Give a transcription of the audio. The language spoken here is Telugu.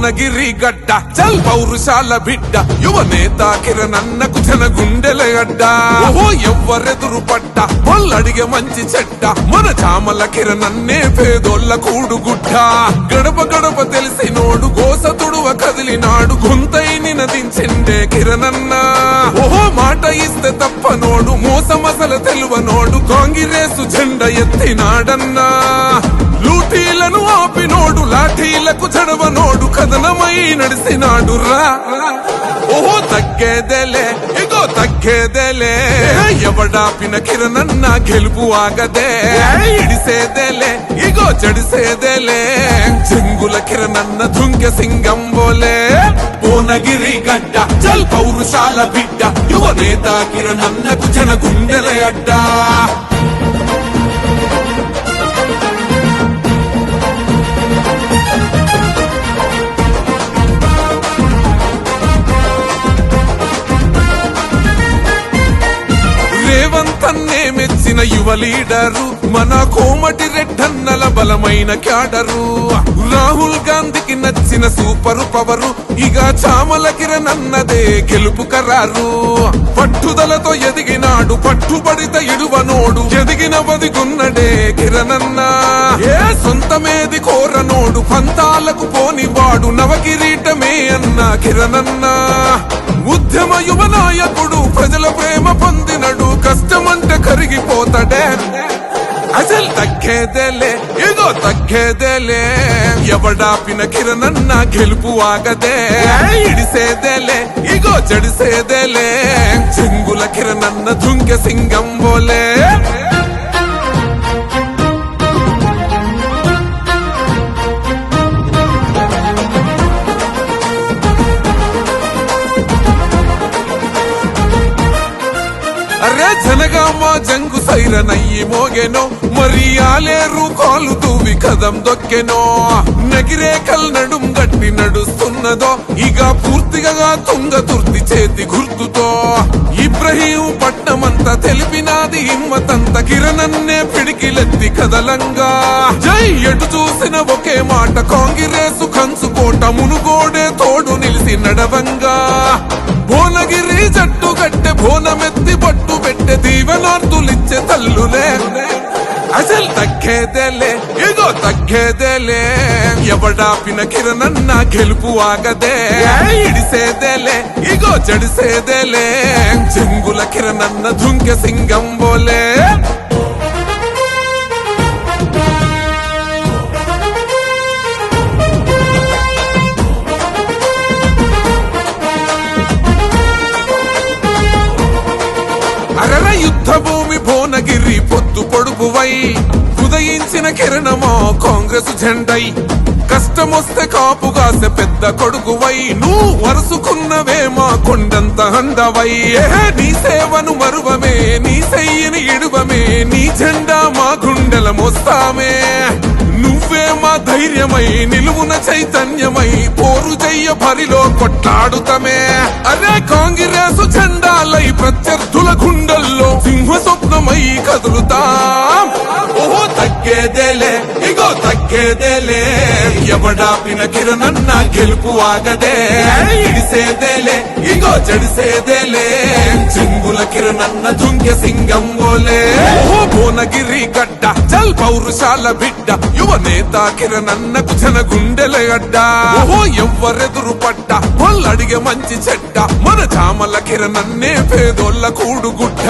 భువనగిరి గడ్డ చల్ పౌరుషాల బిడ్డ యువ నేత కిరణన్నకు జన గుండెల గడ్డ ఓహో ఎవ్వరెదురు పడ్డ పొల్లడిగే మంచి చెడ్డ మన చామల కిరణన్నే పేదోళ్ళ కూడుగుడ్డ గడప గడప తెలిసినోడు గోసతుడువ కదిలినాడు గొంతై నినదించిండే కిరణన్న ఓహో మాట ఇస్తే తప్పనోడు మోసమసల తెలువనోడు కాంగ్రెసు జెండ ఎత్తినాడన్నా లూటీలను ఆపినోడు లాఠీలకు చడవనోడు కథనమై నడిసినాడు రా ఓహో తగ్గేదేలే ఇగో తగ్గేదేలే ఎవడాపిన కిరణన్న గెలుపు ఆగదే ఇడిసేదేలే ఇగో చెడిసేదేలే చెంగుల కిరణన్న దుంగ సింగం బోలే భువనగిరి గడ్డ చల్ పౌరుషాల బిడ్డ యువ నేత కిరణన్నకు జన గుండెల అడ్డ రేవంతన్నే మెచ్చిన యువ లీడరు మన కోమటి రెడ్డన్నల బలమైన క్యాడరు రాహుల్ గాంధీకి నచ్చిన సూపరు పవరు ఇక చామల కిరణన్నదే గెలుపు కరారు పట్టుదలతో ఎదిగినాడు పట్టుబడిత ఇడువనోడు ఎదిగిన బదిగున్నడే కిరణన్న ఏ సొంతమేది కోరనోడు పంతాలకు పోనివాడు నవకిరీటమే అన్న కిరణన్న ఉద్యమ యువ నాయకుడు ప్రజల ప్రేమ పొందినడు కష్టమంటే కరిగిపోతాడే అసలు తగ్గేదేలే ఇగో తగ్గేదేలే ఎవడాపిన కిరణన్న గెలుపు ఆగదే ఇడిసేదేలే ఇగో చెడిసేదేలే చెంగుల కిరణన్న దుంగ సింగం బోలే అరే జనగామ జంగు సైరనయ్యి మోగెనో మరి ఆలేరు కాలు తూవి కదం దొక్కెనో నగిరేకల్ నడుం గట్టి నడుస్తున్నదో ఇక పూర్తిగా తుంగ తుర్తి చేతి గుర్తుతో ఇబ్రహీం పట్నమంతా తెలిపినాది హిమ్మతంత కిరణన్నే పిడికిలెత్తి కదలంగా జై ఎటు చూసిన ఒకే మాట కాంగ్రెసు కంచుకోట మునుగోడే తోడు నిలిసి నడవంగా భువనగిరి జట్టు గట్టె భువనమెత్తి పట్టు పెట్టె దీవెనార్తులిచ్చే తల్లులే అసలు తగ్గేదేలే ఇగో తగ్గేదేలే ఎవడాపిన కిరణన్న గెలుపు ఆగదే ఇడిసేదేలే ఇగో చెడిసేదేలే చెంగుల కిరణన్న దుంగ సింగం బోలే అరల యుద్ధ భూమి భువనగిరి పొద్దు పొడుపువై ఉదయించిన కిరణమో కాంగ్రెస్ జెండై కష్టమొస్తే కాపుగాసే పెద్ద కొడుకువై నువ్వు వరుసుకున్నవే మా కొండంత హండవై నీ సేవను మరువమే నీ సెయ్యని ఇడువమే నీ జెండా మా గుండెల మోస్తామే నువ్వే మా ధైర్యమై నిలువున చైతన్యమై పోరు చెయ్య భరిలో కొట్లాడుతమే అరే కాంగ్రెస్ జెండాలై ప్రత్యర్థుల గుండెల్లో సింహ స్వప్నమై కదులుతాం ఓహో తగ్గేదేలే ఇగో తగ్గేదేలే ఎవడాపిన కిరణన్న గెలుపు ఆగదే ఇడిసేదేలే ఇగో చెడిసేదేలే చెంగుల కిరణన్న దుంగ సింగం బోలే ఓహో భువనగిరి గడ్డ చల్ పౌరుషాల బిడ్డ యువ నేత కిరణన్నకు జన గుండెల గడ్డ ఓహో ఎవ్వరెదురు పడ్డ పొల్లడిగే మంచి చెడ్డ మన చామల కిరణన్నే పేదోళ్ళ కూడుగుడ్డ